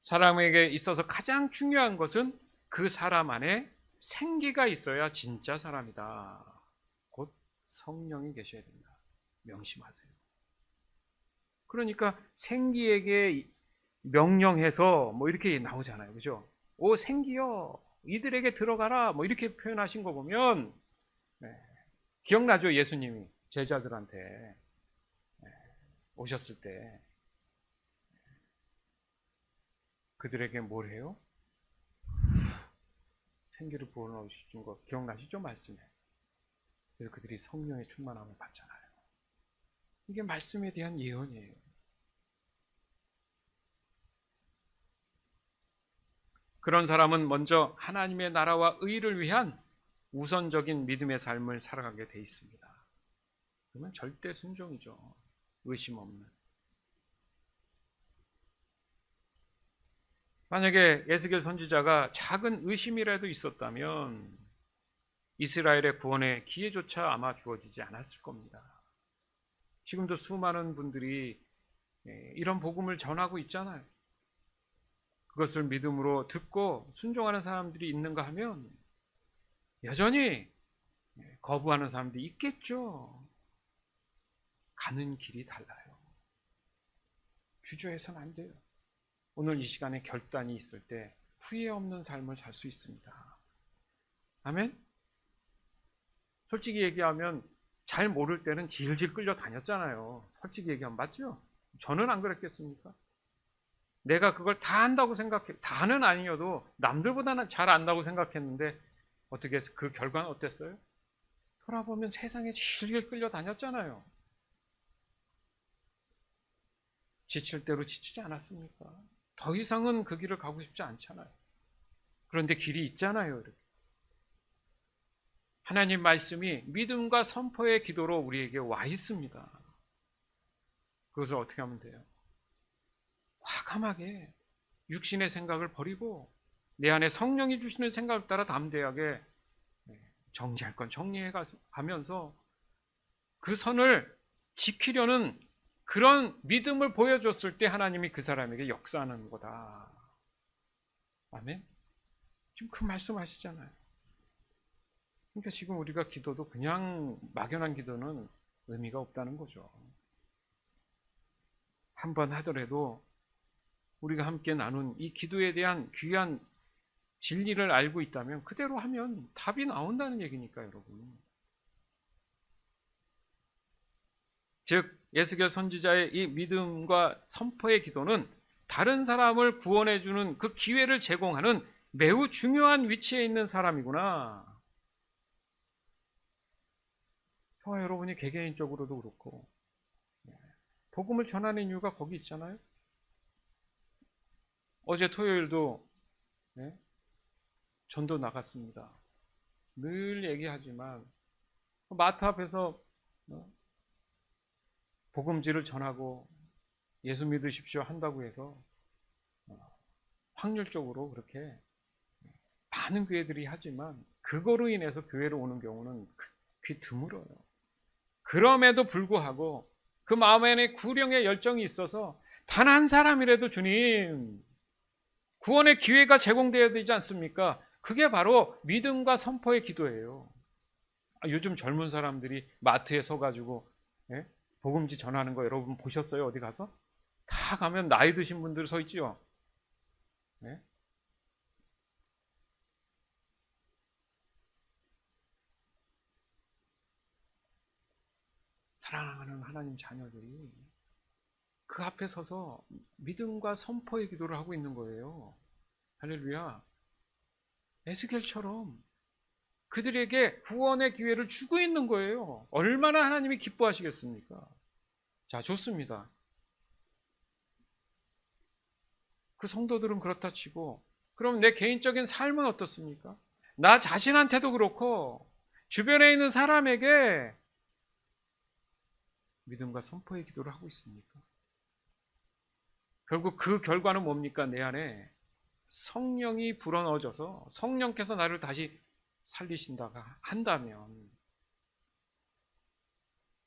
사람에게 있어서 가장 중요한 것은 그 사람 안에 생기가 있어야 진짜 사람이다. 곧 성령이 계셔야 된다. 명심하세요. 그러니까 생기에게 명령해서 뭐 이렇게 나오잖아요. 그죠? 오 생기여 이들에게 들어가라 뭐 이렇게 표현하신 거 보면 기억나죠? 예수님이 제자들한테 오셨을 때 그들에게 뭘 해요? 생기를 부어넣으신 거 기억나시죠? 말씀에. 그래서 그들이 성령의 충만함을 받잖아요. 이게 말씀에 대한 예언이에요. 그런 사람은 먼저 하나님의 나라와 의를 위한 우선적인 믿음의 삶을 살아가게 돼 있습니다. 그러면 절대 순종이죠. 의심 없는. 만약에 에스겔 선지자가 작은 의심이라도 있었다면 이스라엘의 구원의 기회조차 아마 주어지지 않았을 겁니다. 지금도 수많은 분들이 이런 복음을 전하고 있잖아요. 그것을 믿음으로 듣고 순종하는 사람들이 있는가 하면 여전히 거부하는 사람들이 있겠죠. 가는 길이 달라요. 주저해서는 안 돼요. 오늘 이 시간에 결단이 있을 때 후회 없는 삶을 살 수 있습니다. 아멘? 솔직히 얘기하면 잘 모를 때는 질질 끌려 다녔잖아요. 솔직히 얘기하면 맞죠? 저는 안 그랬겠습니까? 내가 그걸 다 안다고 생각해, 다는 아니어도 남들보다는 잘 안다고 생각했는데 어떻게 그 결과는 어땠어요? 돌아보면 세상에 질질 끌려 다녔잖아요. 지칠 대로 지치지 않았습니까? 더 이상은 그 길을 가고 싶지 않잖아요. 그런데 길이 있잖아요. 이렇게. 하나님 말씀이 믿음과 선포의 기도로 우리에게 와 있습니다. 그것을 어떻게 하면 돼요? 과감하게 육신의 생각을 버리고 내 안에 성령이 주시는 생각을 따라 담대하게 정리할 건 정리해 가면서 그 선을 지키려는 그런 믿음을 보여줬을 때 하나님이 그 사람에게 역사하는 거다. 아멘? 지금 그 말씀 하시잖아요. 그러니까 지금 우리가 기도도 그냥 막연한 기도는 의미가 없다는 거죠. 한 번 하더라도 우리가 함께 나눈 이 기도에 대한 귀한 진리를 알고 있다면 그대로 하면 답이 나온다는 얘기니까 여러분. 즉 예스겔 선지자의 이 믿음과 선포의 기도는 다른 사람을 구원해주는 그 기회를 제공하는 매우 중요한 위치에 있는 사람이구나. 저와 여러분이 개개인적으로도 그렇고 복음을 전하는 이유가 거기 있잖아요. 어제 토요일도 전도 나갔습니다. 늘 얘기하지만 마트 앞에서 복음지를 전하고 예수 믿으십시오 한다고 해서 확률적으로 그렇게 많은 교회들이 하지만 그거로 인해서 교회로 오는 경우는 꽤 드물어요. 그럼에도 불구하고 그 마음에 구령의 열정이 있어서 단 한 사람이라도 주님 구원의 기회가 제공되어야 되지 않습니까? 그게 바로 믿음과 선포의 기도예요. 요즘 젊은 사람들이 마트에 서가지고 복음지 전하는 거 여러분 보셨어요? 어디 가서? 다 가면 나이 드신 분들 서 있지요. 사랑하는 하나님 자녀들이 그 앞에 서서 믿음과 선포의 기도를 하고 있는 거예요. 할렐루야. 에스겔처럼 그들에게 구원의 기회를 주고 있는 거예요. 얼마나 하나님이 기뻐하시겠습니까? 자, 좋습니다. 그 성도들은 그렇다 치고 그럼 내 개인적인 삶은 어떻습니까? 나 자신한테도 그렇고 주변에 있는 사람에게 믿음과 선포의 기도를 하고 있습니까? 결국 그 결과는 뭡니까? 내 안에 성령이 불어넣어져서 성령께서 나를 다시 살리신다가 한다면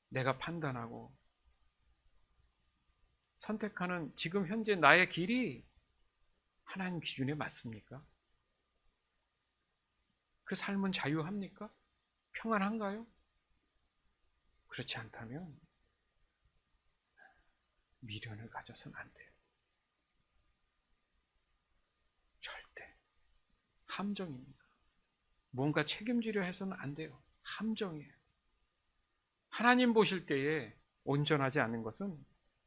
내가 판단하고 선택하는 지금 현재 나의 길이 하나님 기준에 맞습니까? 그 삶은 자유합니까? 평안한가요? 그렇지 않다면 미련을 가져서는 안 돼요. 절대. 함정입니다. 뭔가 책임지려 해서는 안 돼요. 함정이에요. 하나님 보실 때에 온전하지 않은 것은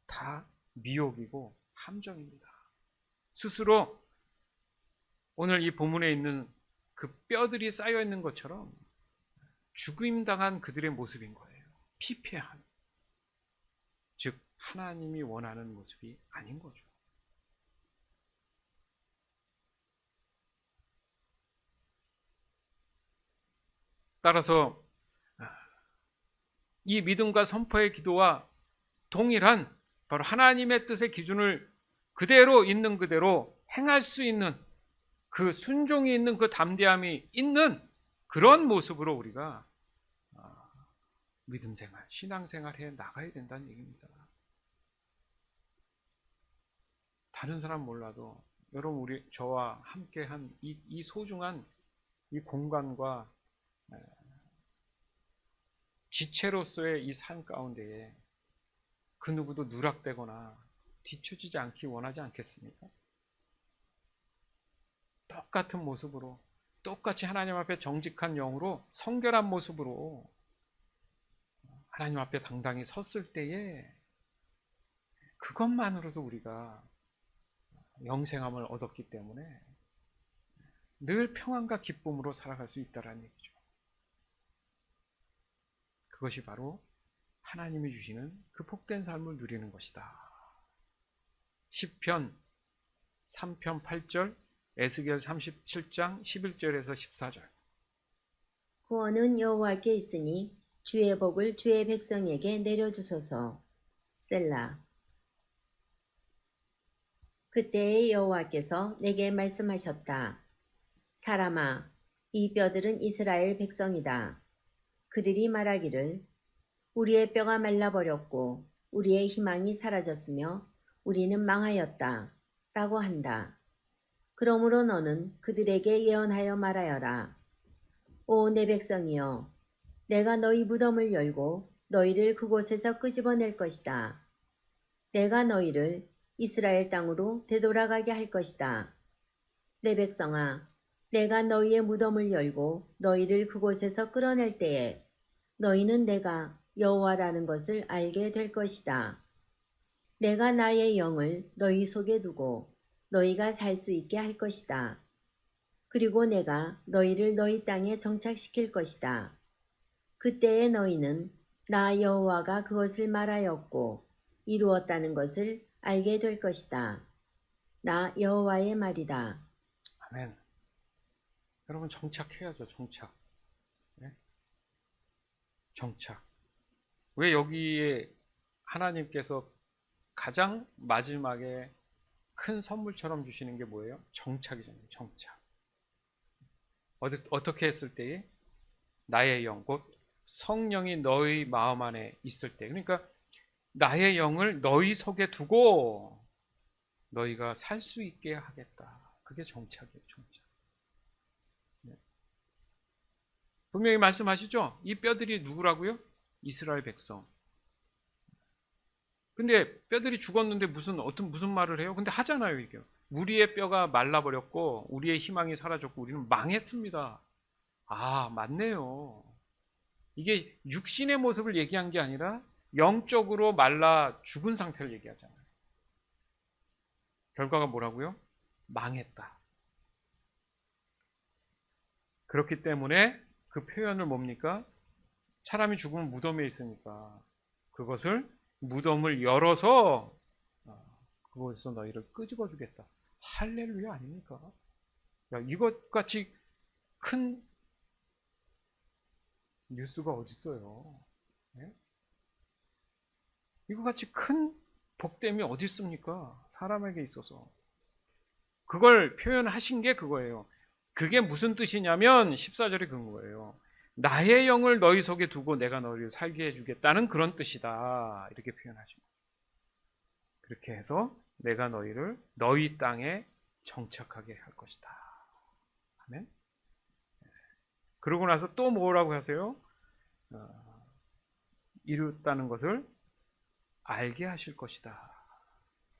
다 미혹이고 함정입니다. 스스로 오늘 이 본문에 있는 그 뼈들이 쌓여 있는 것처럼 죽임당한 그들의 모습인 거예요. 피폐한. 즉 하나님이 원하는 모습이 아닌 거죠. 따라서 이 믿음과 선포의 기도와 동일한 바로 하나님의 뜻의 기준을 그대로 있는 그대로 행할 수 있는 그 순종이 있는 그 담대함이 있는 그런 모습으로 우리가 믿음 생활, 신앙 생활 해 나가야 된다는 얘기입니다. 다른 사람 몰라도 여러분 우리 저와 함께한 이 소중한 이 공간과 지체로서의 이 삶 가운데에 그 누구도 누락되거나 뒤처지지 않기 원하지 않겠습니까? 똑같은 모습으로 똑같이 하나님 앞에 정직한 영으로 성결한 모습으로 하나님 앞에 당당히 섰을 때에 그것만으로도 우리가 영생함을 얻었기 때문에 늘 평안과 기쁨으로 살아갈 수 있다는 얘기죠. 그것이 바로 하나님이 주시는 그 복된 삶을 누리는 것이다. 시편 3편 8절, 에스겔 37장 11절에서 14절. 구원은 여호와께 있으니 주의 복을 주의 백성에게 내려주소서. 셀라. 그때의 여호와께서 내게 말씀하셨다. 사람아, 이 뼈들은 이스라엘 백성이다. 그들이 말하기를 우리의 뼈가 말라버렸고 우리의 희망이 사라졌으며 우리는 망하였다. 라고 한다. 그러므로 너는 그들에게 예언하여 말하여라. 오 내 백성이여, 내가 너희 무덤을 열고 너희를 그곳에서 끄집어낼 것이다. 내가 너희를 이스라엘 땅으로 되돌아가게 할 것이다. 내 백성아, 내가 너희의 무덤을 열고 너희를 그곳에서 끌어낼 때에 너희는 내가 여호와라는 것을 알게 될 것이다. 내가 나의 영을 너희 속에 두고 너희가 살 수 있게 할 것이다. 그리고 내가 너희를 너희 땅에 정착시킬 것이다. 그때에 너희는 나 여호와가 그것을 말하였고 이루었다는 것을 알게 될 것이다. 나 여호와의 말이다. 아멘. 여러분 정착해야죠. 정착. 네? 정착. 왜 여기에 하나님께서 가장 마지막에 큰 선물처럼 주시는 게 뭐예요? 정착이잖아요. 정착. 어떻게 했을 때에 나의 영, 곧 성령이 너희 마음 안에 있을 때, 그러니까 나의 영을 너희 속에 두고 너희가 살 수 있게 하겠다. 그게 정착이에요. 정착. 네. 분명히 말씀하시죠? 이 뼈들이 누구라고요? 이스라엘 백성. 근데 뼈들이 죽었는데 무슨 말을 해요? 근데 하잖아요, 이게. 우리의 뼈가 말라버렸고 우리의 희망이 사라졌고 우리는 망했습니다. 아, 맞네요. 이게 육신의 모습을 얘기한 게 아니라 영적으로 말라 죽은 상태를 얘기하잖아요. 결과가 뭐라고요? 망했다. 그렇기 때문에 그 표현을 뭡니까? 사람이 죽으면 무덤에 있으니까 그것을 무덤을 열어서 그곳에서 너희를 끄집어 주겠다. 할렐루야 아닙니까? 야, 이것같이 큰 뉴스가 어디 있어요? 네? 이거같이 큰 복됨이 어디 있습니까? 사람에게 있어서. 그걸 표현하신 게 그거예요. 그게 무슨 뜻이냐면 14절에 그런 거예요. 나의 영을 너희 속에 두고 내가 너희를 살게 해주겠다는 그런 뜻이다. 이렇게 표현하시고. 그렇게 해서 내가 너희를 너희 땅에 정착하게 할 것이다. 아멘. 그러고 나서 또 뭐라고 하세요? 이루었다는 것을 알게 하실 것이다.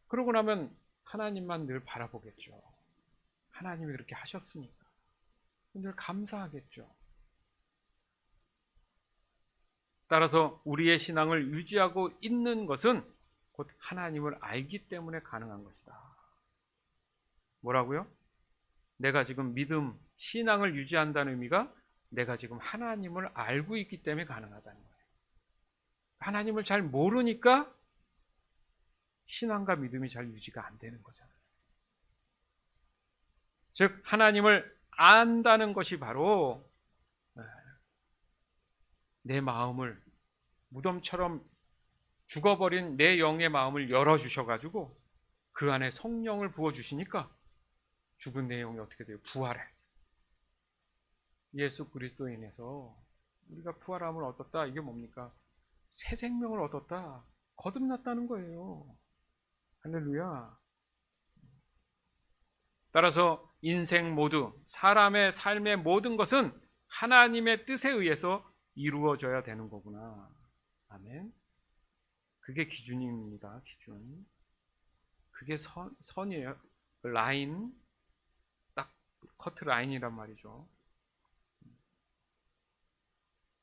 그러고 나면 하나님만 늘 바라보겠죠. 하나님이 그렇게 하셨으니까. 늘 감사하겠죠. 따라서 우리의 신앙을 유지하고 있는 것은 곧 하나님을 알기 때문에 가능한 것이다. 뭐라고요? 내가 지금 믿음, 신앙을 유지한다는 의미가 내가 지금 하나님을 알고 있기 때문에 가능하다는 거예요. 하나님을 잘 모르니까 신앙과 믿음이 잘 유지가 안 되는 거잖아요. 즉 하나님을 안다는 것이 바로 내 마음을 무덤처럼 죽어버린 내 영의 마음을 열어주셔가지고 그 안에 성령을 부어주시니까 죽은 내 영이 어떻게 돼요? 부활했어요. 예수 그리스도에 인해서 우리가 부활함을 얻었다. 이게 뭡니까? 새 생명을 얻었다. 거듭났다는 거예요. 할렐루야. 따라서 인생 모두, 사람의 삶의 모든 것은 하나님의 뜻에 의해서 이루어져야 되는 거구나. 아멘. 그게 기준입니다. 기준. 그게 선이에요. 라인, 딱 커트 라인이란 말이죠.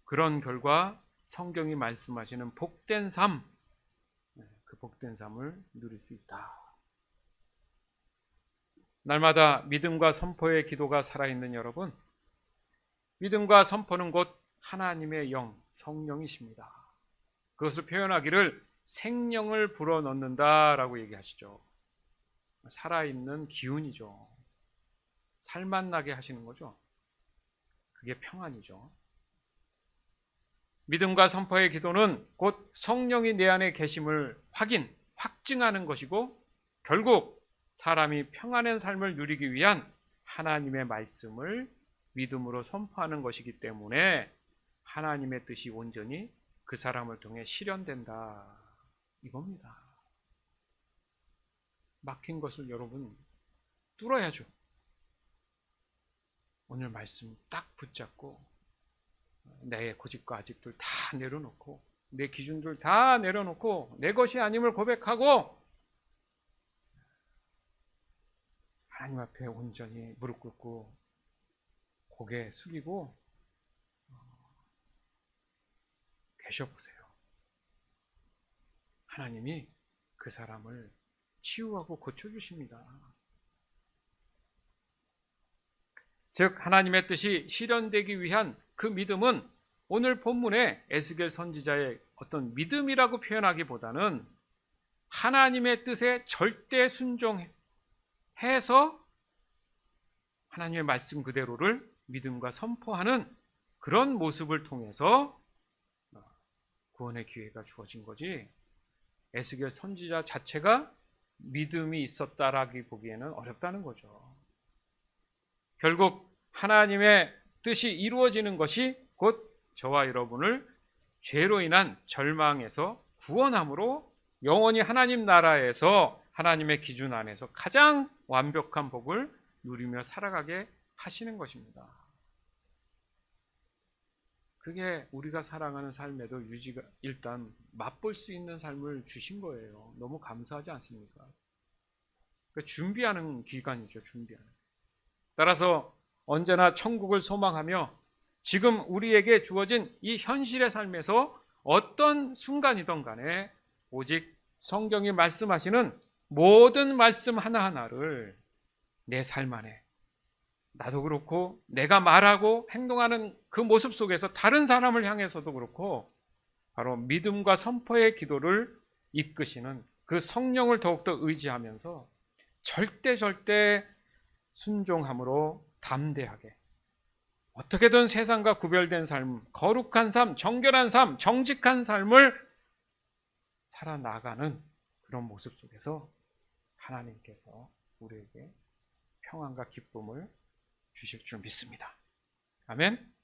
그런 결과 성경이 말씀하시는 복된 삶, 그 복된 삶을 누릴 수 있다. 날마다 믿음과 선포의 기도가 살아있는 여러분, 믿음과 선포는 곧 하나님의 영, 성령이십니다. 그것을 표현하기를 생명을 불어넣는다라고 얘기하시죠. 살아있는 기운이죠. 살맛나게 하시는 거죠. 그게 평안이죠. 믿음과 선포의 기도는 곧 성령이 내 안에 계심을 확증하는 것이고 결국 사람이 평안한 삶을 누리기 위한 하나님의 말씀을 믿음으로 선포하는 것이기 때문에 하나님의 뜻이 온전히 그 사람을 통해 실현된다. 이겁니다. 막힌 것을 여러분 뚫어야죠. 오늘 말씀 딱 붙잡고 내 고집과 아집들 다 내려놓고 내 기준들 다 내려놓고 내 것이 아님을 고백하고 하나님 앞에 온전히 무릎 꿇고 고개 숙이고 계셔보세요. 하나님이 그 사람을 치유하고 고쳐주십니다. 즉 하나님의 뜻이 실현되기 위한 그 믿음은 오늘 본문에 에스겔 선지자의 어떤 믿음이라고 표현하기보다는 하나님의 뜻에 절대 순종해서 하나님의 말씀 그대로를 믿음과 선포하는 그런 모습을 통해서 구원의 기회가 주어진 거지, 에스겔 선지자 자체가 믿음이 있었다라기 보기에는 어렵다는 거죠. 결국 하나님의 뜻이 이루어지는 것이 곧 저와 여러분을 죄로 인한 절망에서 구원함으로 영원히 하나님 나라에서 하나님의 기준 안에서 가장 완벽한 복을 누리며 살아가게 하시는 것입니다. 그게 우리가 살아가는 삶에도 유지가 일단 맛볼 수 있는 삶을 주신 거예요. 너무 감사하지 않습니까? 그러니까 준비하는 기간이죠. 준비하는. 따라서 언제나 천국을 소망하며 지금 우리에게 주어진 이 현실의 삶에서 어떤 순간이든 간에 오직 성경이 말씀하시는 모든 말씀 하나하나를 내 삶 안에 나도 그렇고 내가 말하고 행동하는 그 모습 속에서 다른 사람을 향해서도 그렇고 바로 믿음과 선포의 기도를 이끄시는 그 성령을 더욱더 의지하면서 절대 순종함으로 담대하게 어떻게든 세상과 구별된 삶, 거룩한 삶, 정결한 삶, 정직한 삶을 살아나가는 그런 모습 속에서 하나님께서 우리에게 평안과 기쁨을 주실 줄 믿습니다. 아멘.